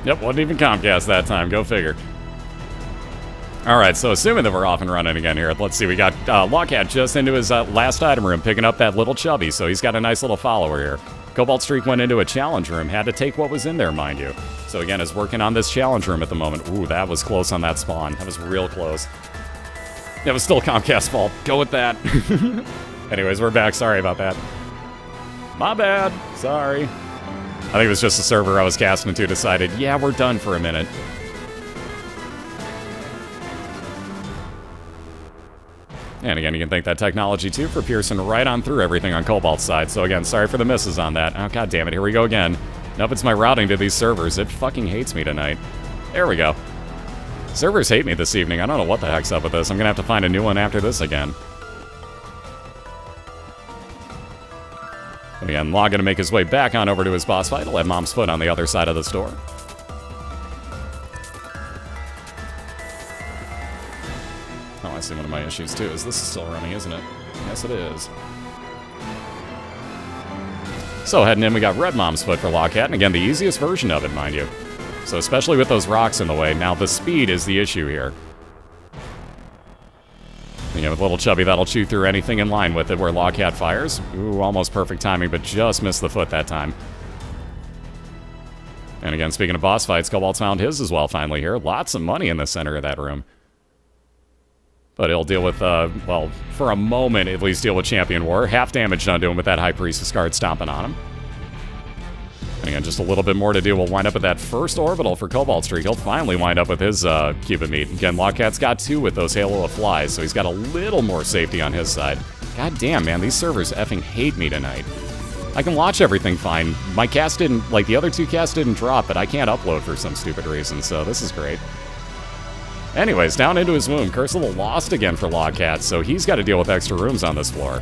Yep, wasn't even Comcast that time. Go figure. Alright, so assuming that we're off and running again here, let's see, we got LogCat just into his last item room, picking up that little chubby, so he's got a nice little follower here. Cobaltstreak went into a challenge room, had to take what was in there, mind you. So again, is working on this challenge room at the moment. Ooh, that was close on that spawn. That was real close. That was still Comcast's fault. Go with that. Anyways, we're back. Sorry about that. My bad. Sorry. I think it was just the server I was casting to decided, yeah, we're done for a minute. And again, you can thank that technology, too, for piercing right on through everything on Cobalt's side. So again, sorry for the misses on that. Oh, god damn it, here we go again. Nope, it's my routing to these servers. It fucking hates me tonight. There we go. Servers hate me this evening. I don't know what the heck's up with this. I'm gonna have to find a new one after this again. And again, Log gonna make his way back on over to his boss fight. He'll have Mom's Foot on the other side of the store. Oh, I see one of my issues too. Is this still running, isn't it? Yes, it is. So heading in, we got Red Mom's Foot for LogCat, and again, the easiest version of it, mind you. So especially with those rocks in the way, now the speed is the issue here. You know, with Little Chubby, that'll chew through anything in line with it where LogCat fires. Ooh, almost perfect timing, but just missed the foot that time. And again, speaking of boss fights, Cobalt's found his as well finally here. Lots of money in the center of that room. But he'll deal with, well, for a moment at least deal with Champion War. Half damage done to him with that High Priestess card stomping on him. And again, just a little bit more to do. We'll wind up with that first orbital for Cobaltstreak. He'll finally wind up with his cube of meat. Again, LogCat's got 2 with those Halo of Flies, so he's got a little more safety on his side. God damn, man, these servers effing hate me tonight. I can watch everything fine. My cast didn't, like the other 2 casts didn't drop, but I can't upload for some stupid reason, so this is great. Anyways, down into his womb. Curse of the Lost again for LogCat, so he's got to deal with extra rooms on this floor.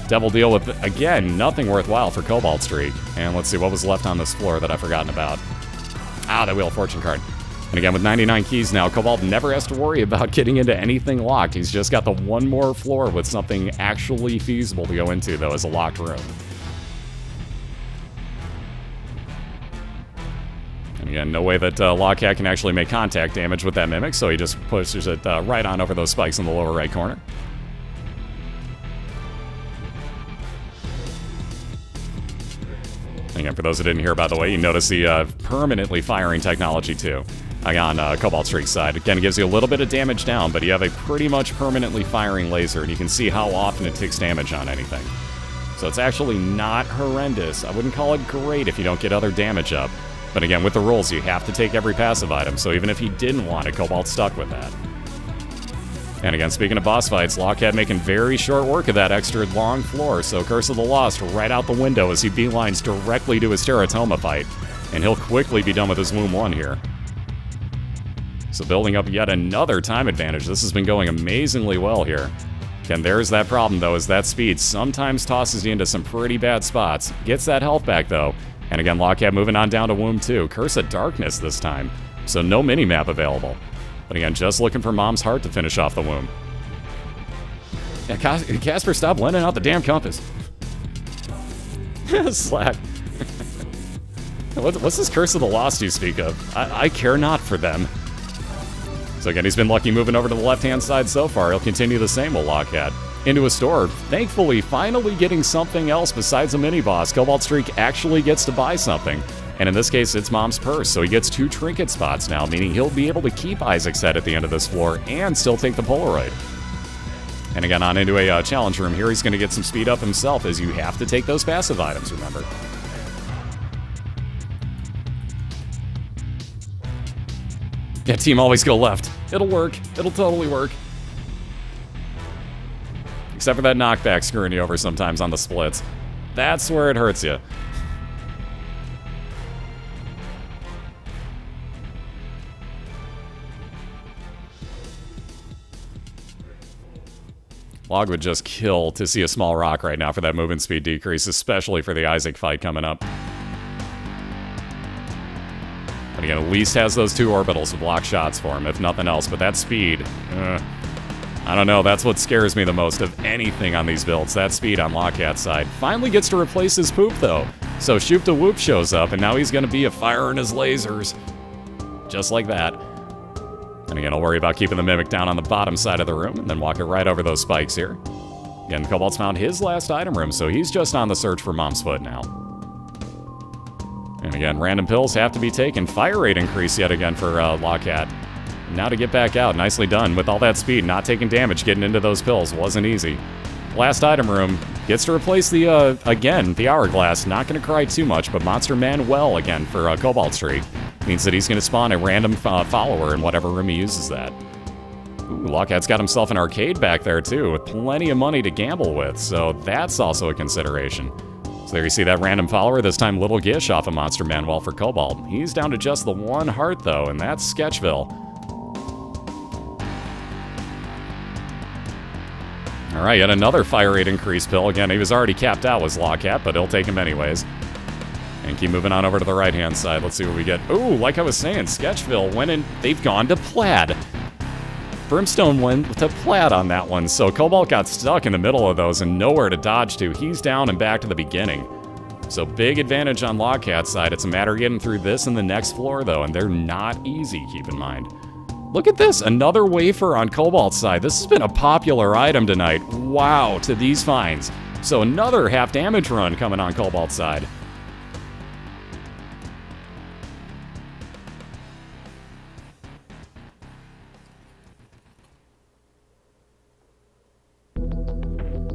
Devil deal with, again, nothing worthwhile for Cobaltstreak. And let's see, what was left on this floor that I've forgotten about? Ah, that Wheel of Fortune card. And again, with 99 keys now, Cobalt never has to worry about getting into anything locked. He's just got the one more floor with something actually feasible to go into, though, as a locked room. And again, no way that LogCat can actually make contact damage with that Mimic, so he just pushes it right on over those spikes in the lower right corner. And again, for those who didn't hear, by the way, you notice the permanently firing technology, too, on Cobaltstreak's side. Again, it gives you a little bit of damage down, but you have a pretty much permanently firing laser, and you can see how often it takes damage on anything. So it's actually not horrendous. I wouldn't call it great if you don't get other damage up. But again, with the rules, you have to take every passive item, so even if he didn't want it, Cobalt's stuck with that. And again, speaking of boss fights, LogCat making very short work of that extra long floor, so Curse of the Lost right out the window as he beelines directly to his Teratoma fight. And he'll quickly be done with his Womb 1 here. So building up yet another time advantage. This has been going amazingly well here. Again, there's that problem, though, is that speed sometimes tosses you into some pretty bad spots. Gets that health back, though. And again, LogCat moving on down to Womb 2. Curse of Darkness this time, so no mini-map available. But again, just looking for Mom's Heart to finish off the Womb. Yeah, Casper, stop lending out the damn compass. Slack. What's this Curse of the Lost you speak of? I care not for them. So again, he's been lucky moving over to the left-hand side so far. He'll continue the same with LogCat. Into a store, thankfully, finally getting something else besides a mini-boss. Cobaltstreak actually gets to buy something. And in this case, it's Mom's Purse, so he gets 2 trinket spots now, meaning he'll be able to keep Isaac's head at the end of this floor and still take the Polaroid. And again, on into a challenge room here, he's going to get some speed up himself, as you have to take those passive items, remember. Yeah, team, always go left. It'll work. It'll totally work. Except for that knockback screwing you over sometimes on the splits. That's where it hurts you. Log would just kill to see a small rock right now for that movement speed decrease, especially for the Isaac fight coming up. And again, at least has those 2 orbitals to block shots for him, if nothing else. But that speed, I don't know, that's what scares me the most of anything on these builds, that speed on LogCat's side. Finally gets to replace his poop, though. So Shoop to Whoop shows up, and now he's going to be a firing his lasers. just like that. And again, I'll worry about keeping the Mimic down on the bottom side of the room, and then walk it right over those spikes here. Again, Cobalt's found his last item room, so he's just on the search for Mom's Foot now. And again, random pills have to be taken. Fire rate increase yet again for LogCat. Now to get back out, nicely done. With all that speed, not taking damage, getting into those pills wasn't easy. Last item room gets to replace the, again, the Hourglass. Not going to cry too much, but Monster Manuel again for Cobaltstreak. Means that he's going to spawn a random follower in whatever room he uses that. Ooh, LogCat's got himself an arcade back there too, with plenty of money to gamble with, so that's also a consideration. So there you see that random follower, this time Little Gish off of Monster Manuel for Cobalt. He's down to just the 1 heart though, and that's Sketchville. Alright, yet another fire rate increase pill. Again, he was already capped out, was LogCat, but he'll take him anyways. And keep moving on over to the right-hand side. Let's see what we get. Ooh, like I was saying, Sketchville went in. They've gone to Plaid. Brimstone went to Plaid on that one, so Cobalt got stuck in the middle of those and nowhere to dodge to. He's down and back to the beginning. So big advantage on LogCat's side. It's a matter of getting through this and the next floor, though, and they're not easy, keep in mind. Look at this, another wafer on Cobalt's side. This has been a popular item tonight. Wow, to these finds. So another half damage run coming on Cobalt's side.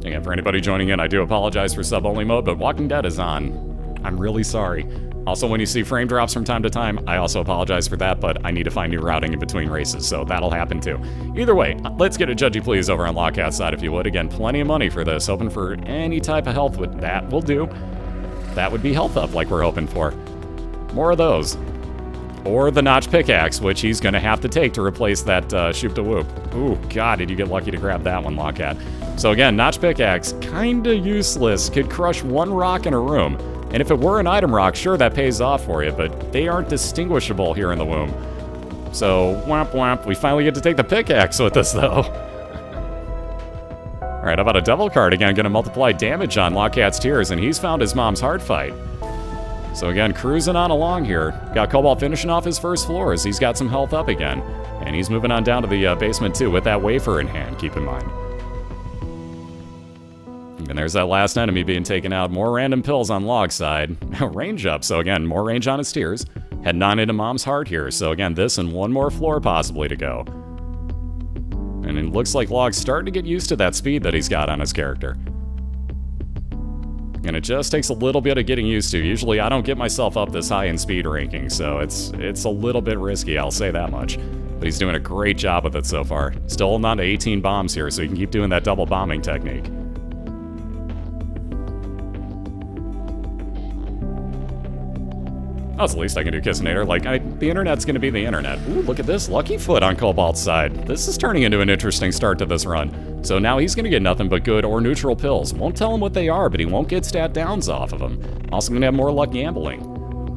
Again, for anybody joining in, I do apologize for sub-only mode, but Walking Dead is on. I'm really sorry. Also, when you see frame drops from time to time, I also apologize for that, but I need to find new routing in between races, so that'll happen too. Either way, let's get a judgy please over on LogCat's side if you would. Again, plenty of money for this. Hoping for any type of health with that will do. That would be health up like we're hoping for. More of those. Or the Notch Pickaxe, which he's going to have to take to replace that Shoop to Whoop. Ooh, God, did you get lucky to grab that one, LogCat. So again, Notch Pickaxe, kinda useless. Could crush 1 rock in a room. And if it were an item rock, sure, that pays off for you, but they aren't distinguishable here in the womb. So, womp womp, we finally get to take the pickaxe with us, though. Alright, how about a Devil card? Again, gonna multiply damage on LogCat's Tears, and he's found his mom's heart fight. So again, cruising on along here. Got Cobalt finishing off his first floor as he's got some health up again. And he's moving on down to the basement, too, with that wafer in hand, keep in mind. And there's that last enemy being taken out. More random pills on Log's side. Range up, so again, more range on his Tears. Heading on into Mom's heart here, so again, this and 1 more floor possibly to go. And it looks like Log's starting to get used to that speed that he's got on his character. And it just takes a little bit of getting used to. Usually I don't get myself up this high in speed ranking, so it's a little bit risky, I'll say that much. But he's doing a great job with it so far. Still holding on to 18 bombs here, so he can keep doing that double bombing technique. That's the least I can do, Kissinator. Like, the internet's gonna be the internet. Ooh, look at this. Lucky Foot on Cobalt's side. This is turning into an interesting start to this run. So now he's gonna get nothing but good or neutral pills. Won't tell him what they are, but he won't get stat downs off of them. Also gonna have more luck gambling.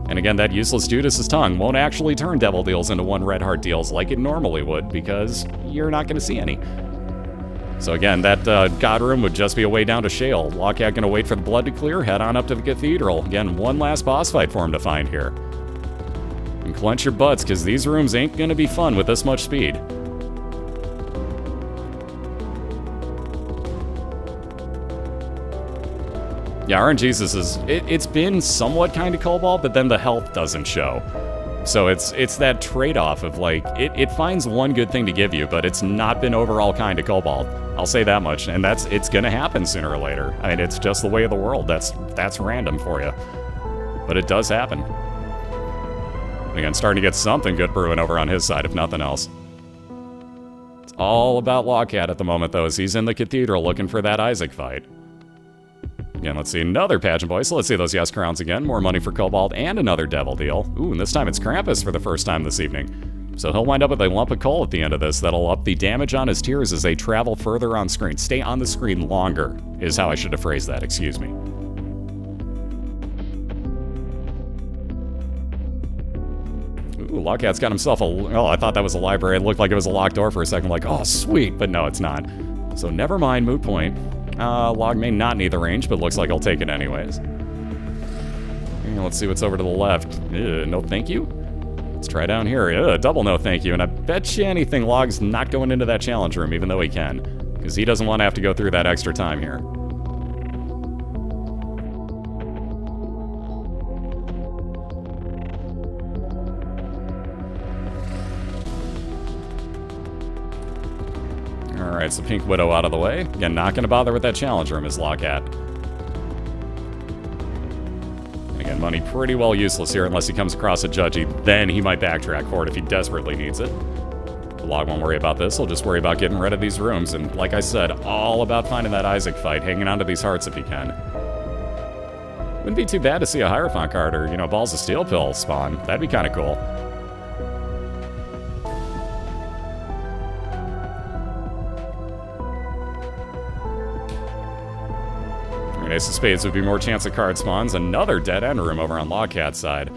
And again, that useless Judas's Tongue won't actually turn devil deals into 1 red heart deals like it normally would, because you're not gonna see any. So again, that God Room would just be a way down to Shale. LogCat gonna wait for the blood to clear, head on up to the Cathedral. Again, 1 last boss fight for him to find here. And clench your butts, because these rooms ain't gonna be fun with this much speed. Yeah, RNGesus it's been somewhat kind of Cobalt, but then the health doesn't show. So it's that trade-off of, like, it finds 1 good thing to give you, but it's not been overall kind to Cobalt. I'll say that much, and it's gonna happen sooner or later. I mean, it's just the way of the world. That's random for you. But it does happen. Again, starting to get something good brewing over on his side, if nothing else. It's all about LogCat at the moment, though, as he's in the Cathedral looking for that Isaac fight. Again, let's see another pageant boy. So let's see those yes crowns again. More money for Cobalt and another devil deal. Ooh, and this time it's Krampus for the first time this evening. So he'll wind up with a lump of coal at the end of this. That'll up the damage on his Tears as they travel further on screen. Stay on the screen longer, is how I should have phrased that, excuse me. Ooh, LogCat's got himself a... Oh, I thought that was a library. It looked like it was a locked door for a second. Like, oh, sweet. But no, it's not. So never mind, moot point. Log may not need the range, but looks like I'll take it anyways. And let's see what's over to the left. No thank you. Let's try down here. Double no thank you, and I bet you anything Log's not going into that challenge room, even though he can. Because he doesn't want to have to go through that extra time here. Alright, so Pink Widow out of the way. Again, not going to bother with that challenge room is LogCat. Again, money pretty well useless here unless he comes across a judgy. Then he might backtrack for it if he desperately needs it. The Log won't worry about this. He'll just worry about getting rid of these rooms. And like I said, all about finding that Isaac fight, hanging on to these hearts if he can. Wouldn't be too bad to see a Hierophant card or, you know, Balls of Steel pill spawn. That'd be kind of cool. Ace of Spades would be more chance of card spawns. Another dead end room over on LogCat's side.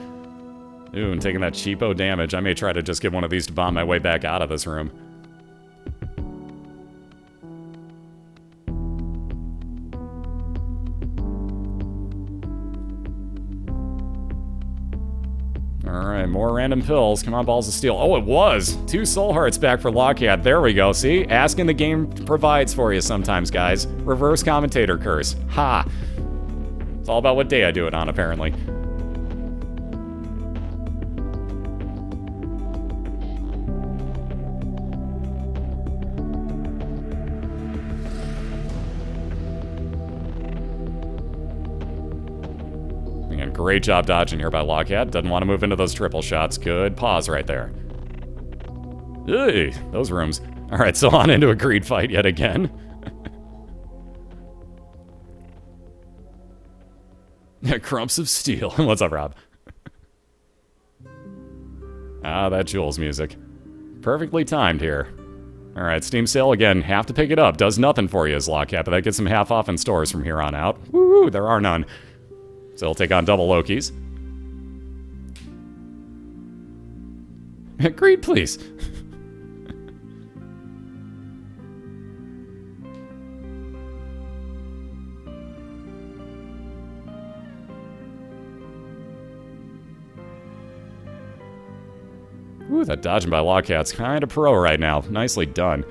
Ooh, and taking that cheapo damage. I may try to just get one of these to bomb my way back out of this room. Alright, more random pills. Come on, Balls of Steel. Oh, it was! 2 soul hearts back for LogCat. There we go. See? Asking the game provides for you sometimes, guys. Reverse commentator curse. Ha! It's all about what day I do it on, apparently. Again, great job dodging here by LogCat. Doesn't want to move into those triple shots. Good pause right there. Hey, those rooms. Alright, so on into a greed fight yet again. Crumps of Steel. What's up, Rob? Ah, that Jules music. Perfectly timed here. Alright, Steam sale again. Have to pick it up. Does nothing for you as LogCat, but that gets some half off in stores from here on out. Woo, there are none. So he'll take on double Lokis. Greed, please. Ooh, that dodging by LogCat's kind of pro right now. Nicely done.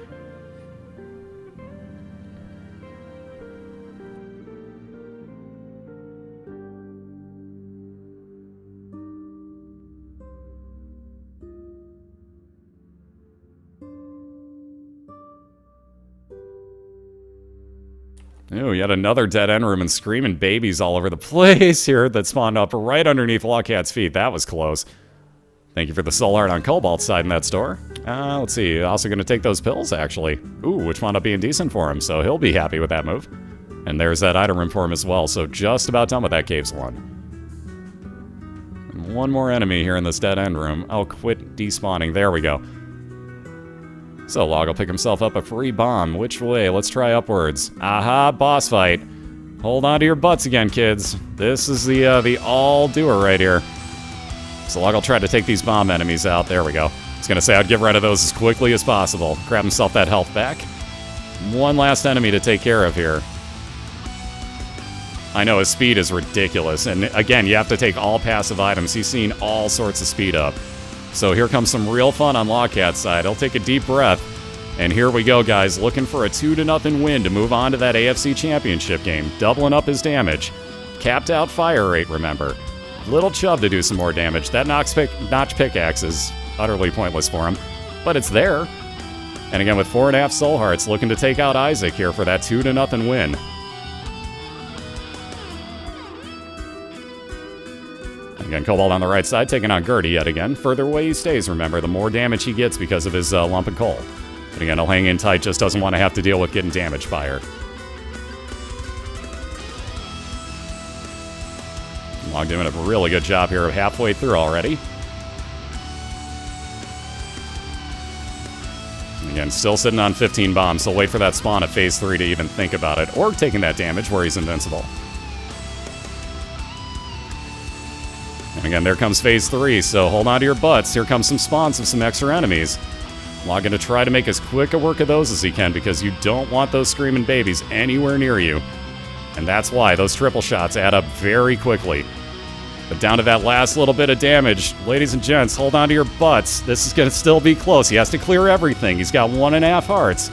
Ooh, yet another dead end room and screaming babies all over the place here that spawned up right underneath LogCat's feet. That was close. Thank you for the soul art on Cobalt's side in that store. Let's see, also going to take those pills, actually. Ooh, which wound up being decent for him, so he'll be happy with that move. And there's that item room for him as well, so just about done with that Caves 1. And one more enemy here in this dead end room. Oh, quit despawning. There we go. So Log will pick himself up a free bomb. Which way? Let's try upwards. Aha, boss fight. Hold on to your butts again, kids. This is the all-doer right here. So Log will try to take these bomb enemies out. There we go. I was going to say I'd get rid of those as quickly as possible. Grab himself that health back. One last enemy to take care of here. I know his speed is ridiculous. And again, you have to take all passive items. He's seen all sorts of speed up. So here comes some real fun on LogCat's side. He'll take a deep breath. And here we go, guys. Looking for a 2-0 win to move on to that AFC Championship game. Doubling up his damage. Capped out fire rate, remember. Little Chubb to do some more damage. That notch pickaxe is utterly pointless for him. But it's there. And again, with 4.5 soul hearts, looking to take out Isaac here for that 2-0 win. Again, Cobalt on the right side, taking on Gertie yet again. Further away he stays, remember, the more damage he gets because of his lump of coal. But again, he'll hang in tight, just doesn't want to have to deal with getting damaged by her. Log doing a really good job here, halfway through already. Again, still sitting on 15 bombs, so wait for that spawn at Phase 3 to even think about it, or taking that damage where he's invincible. And again, there comes Phase 3, so hold on to your butts. Here comes some spawns of some extra enemies. Log going to try to make as quick a work of those as he can, because you don't want those screaming babies anywhere near you. And that's why those triple shots add up very quickly. But down to that last little bit of damage. Ladies and gents, hold on to your butts. This is going to still be close. He has to clear everything. He's got 1.5 hearts.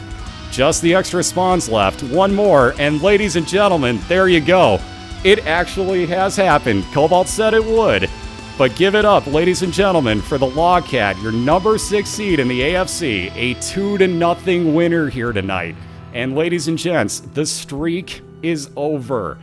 Just the extra spawns left. One more, and ladies and gentlemen, there you go. It actually has happened. Cobalt said it would. But give it up, ladies and gentlemen, for TheLogcat, your number 6 seed in the AFC. A 2-0 winner here tonight. And ladies and gents, the streak is over.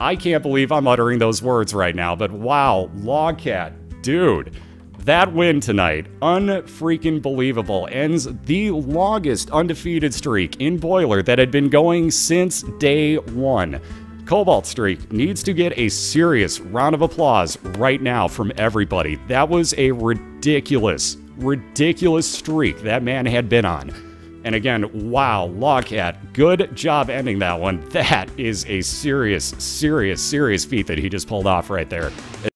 I can't believe I'm uttering those words right now, but wow, TheLogcat, dude. That win tonight, unfreaking believable, ends the longest undefeated streak in BOILeR that had been going since day one. Cobaltstreak needs to get a serious round of applause right now from everybody. That was a ridiculous, ridiculous streak that man had been on. And again, wow, TheLogcat, good job ending that one. That is a serious, serious, serious feat that he just pulled off right there.